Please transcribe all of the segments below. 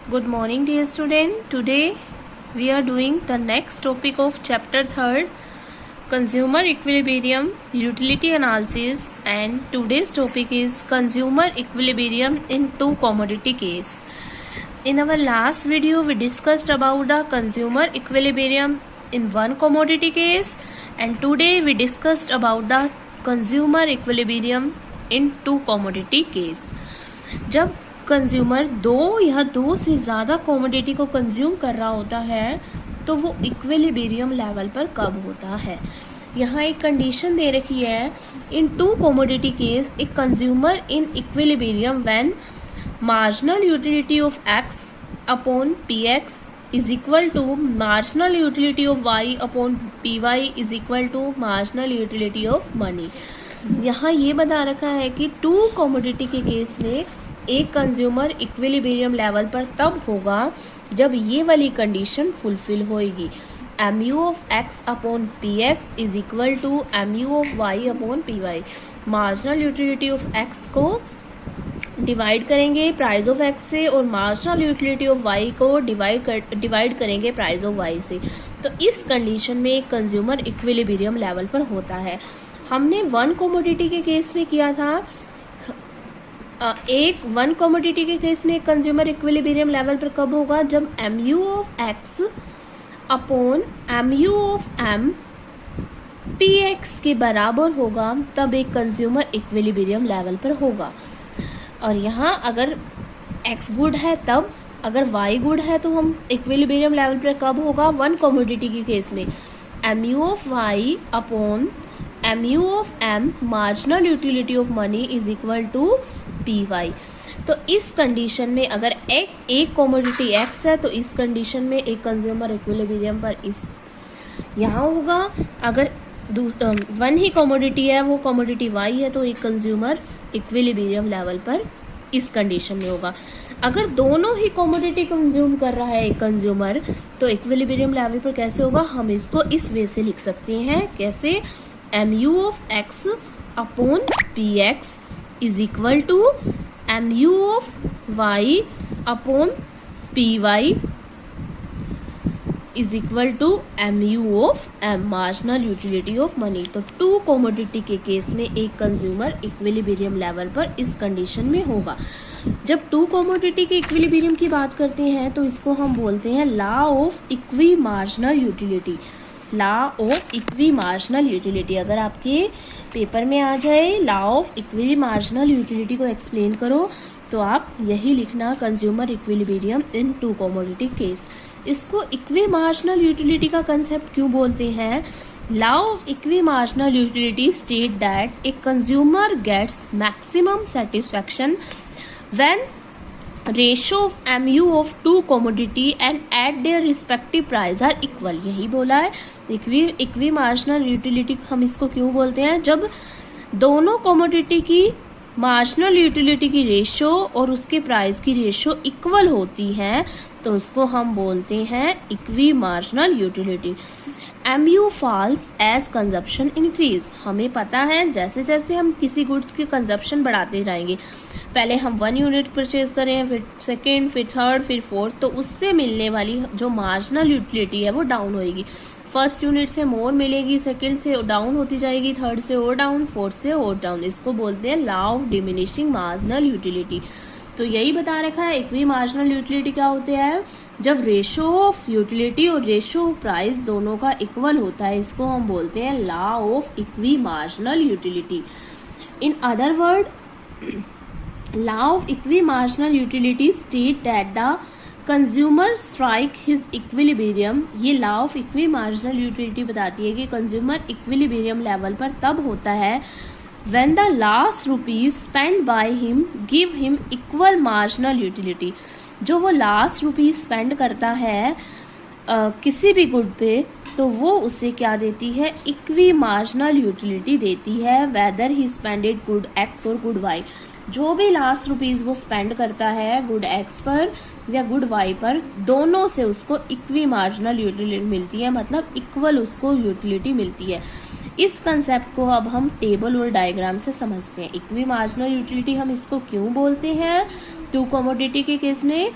Good morning, dear student. Today we are doing the next topic of chapter 3rd, consumer equilibrium, utility analysis, and today's topic is consumer equilibrium in two commodity case. In our last video we discussed about the consumer equilibrium in one commodity case, and today we discussed about the consumer equilibrium in two commodity case. जब consumer दो या दो से ज़्यादा commodity को consume कर रहा होता है तो वो इक्विलिब्रियम लेवल पर कब होता है। यहाँ एक कंडीशन दे रखी है, in two commodity case a consumer in equilibrium when marginal utility of X upon P X is equal to marginal utility of Y upon P Y is equal to marginal utility of money. यहाँ ये बता रखा है कि to commodity के case में एक consumer equilibrium level पर तब होगा जब ये वाली कंडीशन फुलफिल होएगी। mu of x upon P X is equal to mu of y upon P Y. Marginal utility of x को डिवाइड करेंगे प्राइस ऑफ x से और मार्जिनल यूटिलिटी ऑफ y को डिवाइड करेंगे प्राइस ऑफ y से। तो इस condition में एक कंज्यूमर इक्विलिब्रियम लेवल पर होता है। हमने वन कमोडिटी के केस में किया था, एक वन कमोडिटी के केस में कंज्यूमर इक्विलिब्रियम लेवल पर कब होगा, जब mu of x upon mu of m px के बराबर होगा, तब एक कंज्यूमर इक्विलिब्रियम लेवल पर होगा। और यहाँ अगर x गुड है तब, अगर y गुड है तो हम इक्विलिब्रियम लेवल पर कब होगा, वन कमोडिटी के केस में mu of y upon mu of m marginal utility of money is equal to P Y. तो इस कंडीशन में अगर एक कमोडिटी एक्स है तो इस कंडीशन में एक कंज्यूमर इक्विलिब्रियम पर इस यहाँ होगा। अगर वन ही कमोडिटी है, वो कमोडिटी वाई है, तो एक कंज्यूमर इक्विलिब्रियम लेवल पर इस कंडीशन में होगा। अगर दोनों ही कमोडिटी कंज्यूम कर रहा है एक कंज्यूमर, तो इक्विलिब्रियम लेवल पर कैसे होगा, हम इसको इस वे से लिख सकते हैं। कैसे, mu of x upon P X is equal to mu of y upon P Y is equal to mu of m marginal utility of money. तो टू कमोडिटी के केस में एक कंज्यूमर इक्विलिब्रियम लेवल पर इस condition में होगा। जब to commodity के इक्विलिब्रियम की बात करते हैं तो इसको हम बोलते हैं law of equi marginal utility. Law of equi marginal utility, अगर आपके पेपर में आ जाए law of equi marginal utility को एक्सप्लेन करो तो आप यही लिखना, consumer equilibrium in two commodity case. इसको इक्वी मार्जिनल यूटिलिटी का कंसेप्ट क्यों बोलते हैं, law of equi marginal utility state that a consumer gets maximum satisfaction when ratio of mu of two commodity and at their respective price are equal. यही बोला है equi marginal utility. हम इसको क्यों बोलते हैं, जब दोनों कमोडिटी की मार्जिनल यूटिलिटी की रेशियो और उसके प्राइस की रेशियो इक्वल होती है तो उसको हम बोलते हैं equi marginal utility. mu falls as consumption increase. हमें पता है जैसे जैसे हम किसी गुड्स की कंजप्शन बढ़ाते जाएंगे, पहले हम 1 यूनिट परचेज करें, फिर सेकेंड, फिर थर्ड, फिर फोर्थ, तो उससे मिलने वाली जो मार्जिनल यूटिलिटी है वो डाउन होएगी। फर्स्ट यूनिट से मोर मिलेगी, सेकेंड से डाउन होती जाएगी, थर्ड से और डाउन, फोर्थ से और डाउन। इसको बोलते हैं law of diminishing marginal utility. तो यही बता रखा है इक्वी मार्जिनल यूटिलिटी क्या होते हैं, जब रेशियो ऑफ यूटिलिटी और रेशियो ऑफ प्राइस दोनों का इक्वल होता है, इसको हम बोलते हैं law of equi marginal utility. In other word, law of equi marginal utility state that the consumer strike his equilibrium. ये law of equi marginal utility बताती है कि कंज्यूमर इक्विलिब्रियम लेवल पर तब होता है when the last rupees spent by him give him equal marginal utility। जो वो लास्ट रुपीज स्पेंड करता है किसी भी गुड पे, तो वो उसे क्या देती है, इक्वी मार्जिनल यूटिलिटी देती है, वेदर ही स्पेंडेड गुड एक्स और गुड वाई। जो भी लास्ट रुपीज वो स्पेंड करता है गुड एक्स पर या गुड वाई पर, दोनों से उसको इक्वी मार्जिनल यूटिलिटी मिलती है, मतलब इक्वल उसको यूटिलिटी मिलती है। इस कंसेप्ट को अब हम टेबल और डायग्राम से समझते हैं। इक्वी मार्जिनल यूटिलिटी हम इसको क्यों बोलते हैं टू कमोडिटी के केस में,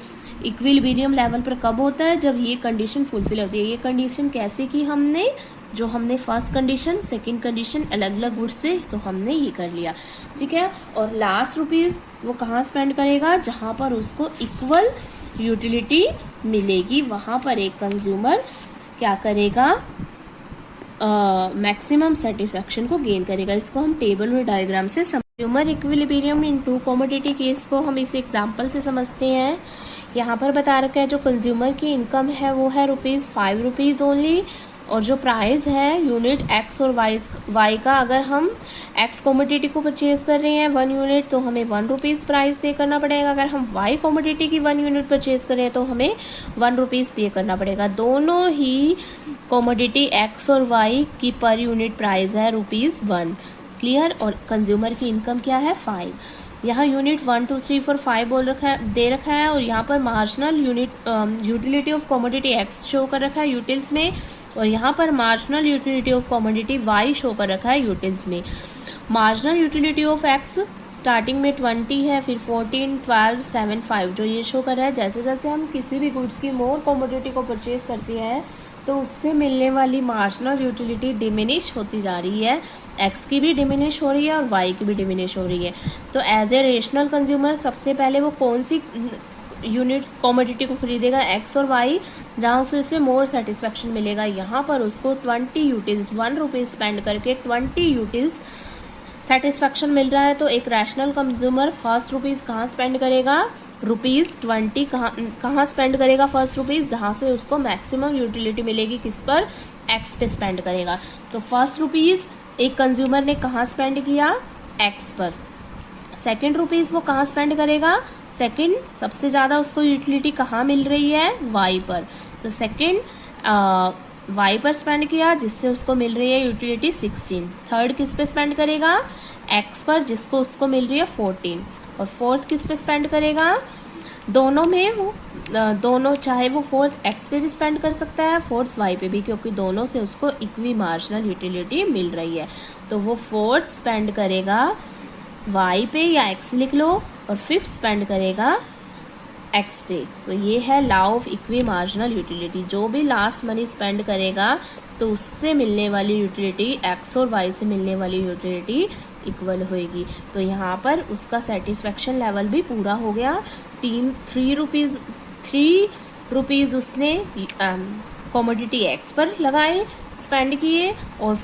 इक्विलिब्रियम लेवल पर कब होता है? जब ये कंडीशन फुलफिल होती है। ये कंडीशन कैसे की हमने? जो हमने फर्स्ट कंडीशन सेकंड कंडीशन अलग अलग गुड्स से, तो हमने ये कर लिया, ठीक है। और लास्ट रुपीज वो कहाँ स्पेंड करेगा? जहां पर उसको इक्वल यूटिलिटी मिलेगी, वहां पर एक कंज्यूमर क्या करेगा? मैक्सिमम सेटिस्फेक्शन को गेन करेगा। इसको हम टेबल में डायग्राम से consumer equilibrium in two commodity case को हम इस एग्जांपल से समझते हैं। यहाँ पर बता रखा है जो कंज्यूमर की इनकम है वो है ₹5 ओनली, और जो प्राइस है यूनिट एक्स और वाई का, अगर हम एक्स कमोडिटी को परचेज कर रहे हैं 1 यूनिट तो हमें ₹1 प्राइस पे करना पड़ेगा। अगर हम वाई कमोडिटी की 1 यूनिट परचेज कर रहे हैं तो हमें ₹1 पे करना पड़ेगा। दोनों ही कमोडिटी एक्स और वाई की पर यूनिट प्राइस है ₹1। क्लियर? और कंज्यूमर की इनकम क्या है? 5। यहाँ यूनिट 1 2 3 4 5 दे रखा है, और यहाँ पर marginal utility of commodity X show कर रखा है यूटिल्स में, और यहाँ पर marginal utility of commodity Y show कर रखा है यूटिल्स में। Marginal utility of X starting में 20 है, फिर 14, 12, 7, 5 जो ये शो कर रहा है। जैसे जैसे हम किसी भी गुड्स की मोर कमोडिटी को परचेज करते हैं तो उससे मिलने वाली मार्जिनल यूटिलिटी डिमिनिश होती जा रही है। एक्स की भी डिमिनिश हो रही है और वाई की भी डिमिनिश हो रही है। तो एज ए रेशनल कंज्यूमर सबसे पहले वो कौन सी यूनिट्स कमोडिटी को खरीदेगा? एक्स और वाई, जहां से उसे मोर सेटिस्फेक्शन मिलेगा। यहाँ पर उसको 20 यूटिल्स ₹1 स्पेंड करके 20 यूटिल्स सेटिस्फेक्शन मिल रहा है। तो एक रैशनल कंज्यूमर फर्स्ट ₹, कहाँ स्पेंड करेगा? ₹20 कहाँ स्पेंड करेगा? फर्स्ट ₹, जहां से उसको मैक्सिमम यूटिलिटी मिलेगी, किस पर? एक्स पे स्पेंड करेगा। तो फर्स्ट ₹, एक कंज्यूमर ने कहाँ स्पेंड किया? एक्स पर। सेकंड ₹, वो कहाँ स्पेंड करेगा? सेकंड सबसे ज्यादा उसको यूटिलिटी कहाँ मिल रही है? वाई पर। तो सेकंड वाई पर स्पेंड किया, जिससे उसको मिल रही है यूटिलिटी 16। थर्ड किस पे स्पेंड करेगा? एक्स पर, जिसको उसको मिल रही है 14। और फोर्थ किस पे स्पेंड करेगा? दोनों में वो दोनों, चाहे वो फोर्थ एक्स पे भी स्पेंड कर सकता है, फोर्थ वाई पे भी, क्योंकि दोनों से उसको इक्वी मार्जिनल यूटिलिटी मिल रही है। तो वो फोर्थ स्पेंड करेगा वाई पे, या एक्स लिख लो, और फिफ्थ स्पेंड करेगा एक्स पे। तो ये है law of equi marginal utility. जो भी लास्ट मनी स्पेंड करेगा तो उससे मिलने वाली यूटिलिटी एक्स और वाई से मिलने वाली यूटिलिटी इक्वल होएगी। तो यहाँ पर उसका सेटिस्फेक्शन लेवल भी पूरा हो गया। ₹3 उसने कमोडिटी एक्स पर लगाए, स्पेंड किए, और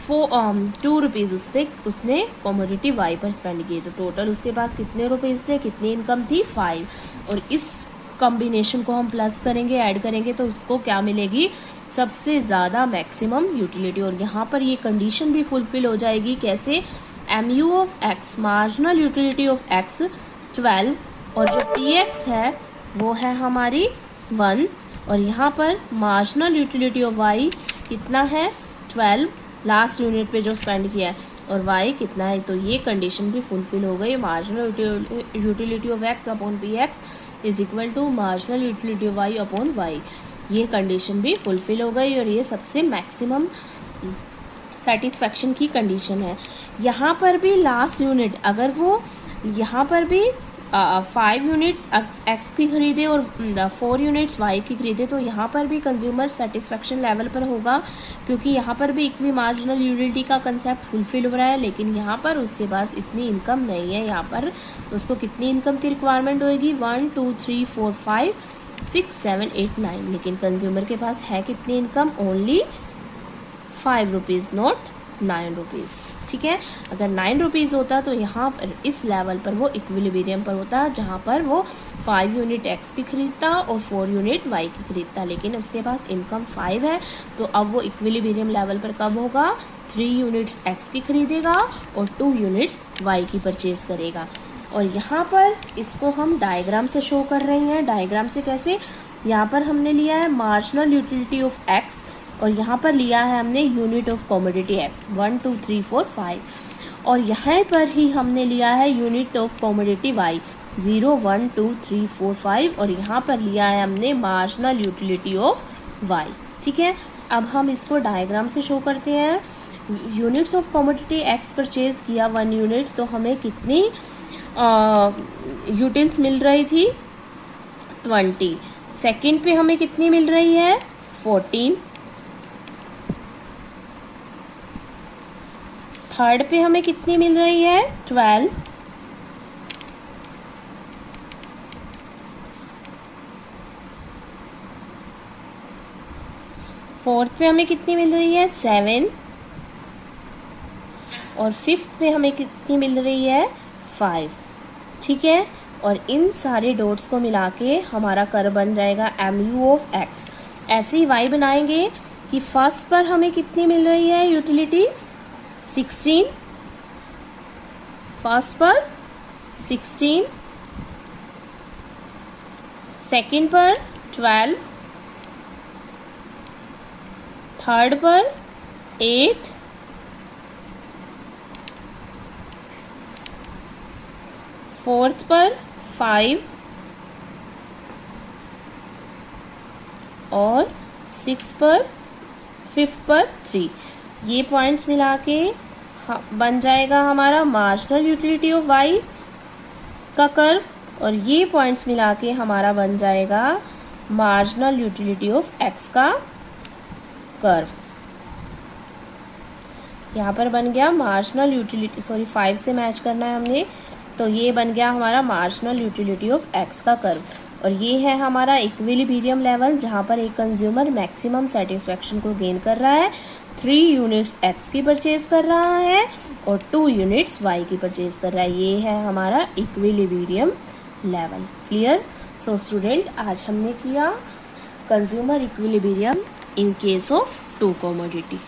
₹2 उसने कमोडिटी वाई पर स्पेंड किए। तो टोटल उसके पास कितने रुपीज थे, कितनी इनकम थी? 5। और इस कॉम्बिनेशन को हम प्लस करेंगे, ऐड करेंगे, तो उसको क्या मिलेगी? सबसे ज्यादा मैक्सिमम यूटिलिटी। और यहाँ पर ये कंडीशन भी फुलफिल हो जाएगी। कैसे? MU of x, marginal utility of x 12, और जो PX है वो है हमारी 1, और यहाँ पर मार्जिनल यूटिलिटी ऑफ वाई कितना है? 12, लास्ट यूनिट पे जो स्पेंड किया है, और वाई कितना है? तो ये कंडीशन भी फुलफिल हो गई। Marginal utility of X upon PX is equal to marginal utility of Y upon Y. ये कंडीशन भी फुलफिल हो गई, और ये सबसे मैक्सिमम सेटिस्फेक्शन की कंडीशन है। यहाँ पर भी लास्ट यूनिट, अगर वो यहाँ पर भी 5 यूनिट्स एक्स की खरीदे और 4 यूनिट्स वाई की खरीदे, तो यहाँ पर भी कंज्यूमर सेटिस्फेक्शन लेवल पर होगा, क्योंकि यहाँ पर भी इक्वी मार्जिनल यूटिलिटी का कंसेप्ट फुलफिल हो रहा है। लेकिन यहाँ पर उसके पास इतनी इनकम नहीं है। यहाँ पर उसको कितनी इनकम की रिक्वायरमेंट होगी? 1 2 3 4 5 6 7 8 9। लेकिन कंज्यूमर के पास है कितनी इनकम? Only ₹5, not ₹9। ठीक है? अगर ₹9 होता तो यहाँ पर इस लेवल पर वो इक्विलिब्रियम पर होता, जहाँ पर वो 5 यूनिट एक्स की खरीदता और 4 यूनिट वाई की खरीदता। लेकिन उसके पास इनकम 5 है, तो अब वो इक्विलिब्रियम लेवल पर कब होगा? 3 यूनिट्स एक्स की खरीदेगा और 2 यूनिट्स वाई की परचेज करेगा। और यहाँ पर इसको हम डायग्राम से शो कर रहे हैं। डायग्राम से कैसे? यहाँ पर हमने लिया है मार्जिनल यूटिलिटी ऑफ एक्स, और यहाँ पर लिया है हमने यूनिट ऑफ कमोडिटी एक्स 1 2 3 4 5, और यहाँ पर ही हमने लिया है यूनिट ऑफ कमोडिटी वाई 0 1 2 3 4 5, और यहाँ पर लिया है हमने मार्जिनल यूटिलिटी ऑफ वाई। ठीक है? अब हम इसको डायग्राम से शो करते हैं। Units of commodity x purchase किया 1 यूनिट, तो हमें कितनी यूटिल्स मिल रही थी? 20। सेकंड पे हमें कितनी मिल रही है 14, थर्ड पे हमें कितनी मिल रही है 12, फोर्थ पे हमें कितनी मिल रही है 7, और फिफ्थ पे हमें कितनी मिल रही है 5। ठीक है, और इन सारे डॉट्स को मिला के हमारा कर्व बन जाएगा mu ऑफ x। ऐसे ही y बनाएंगे कि फर्स्ट पर हमें कितनी मिल रही है यूटिलिटी 16, फर्स्ट पर 16, सेकंड पर 12, थर्ड पर 8, फोर्थ पर 5 और फिफ्थ पर 3। ये पॉइंट्स मिला के बन जाएगा हमारा मार्जिनल यूटिलिटी ऑफ y का कर्व, और ये पॉइंट्स मिला के हमारा बन जाएगा मार्जिनल यूटिलिटी ऑफ x का कर्व। यहाँ पर बन गया मार्जिनल यूटिलिटी, 5 से मैच करना है हमने, तो ये बन गया हमारा मार्जिनल यूटिलिटी ऑफ x का कर्व। और ये है हमारा इक्विलिब्रियम लेवल, जहां पर एक कंज्यूमर मैक्सिमम सेटिस्फेक्शन को गेन कर रहा है, 3 यूनिट्स x की परचेज कर रहा है और 2 यूनिट्स y की परचेज कर रहा है। ये है हमारा equilibrium level. Clear? So student, आज हमने किया consumer equilibrium in case of 2 commodity.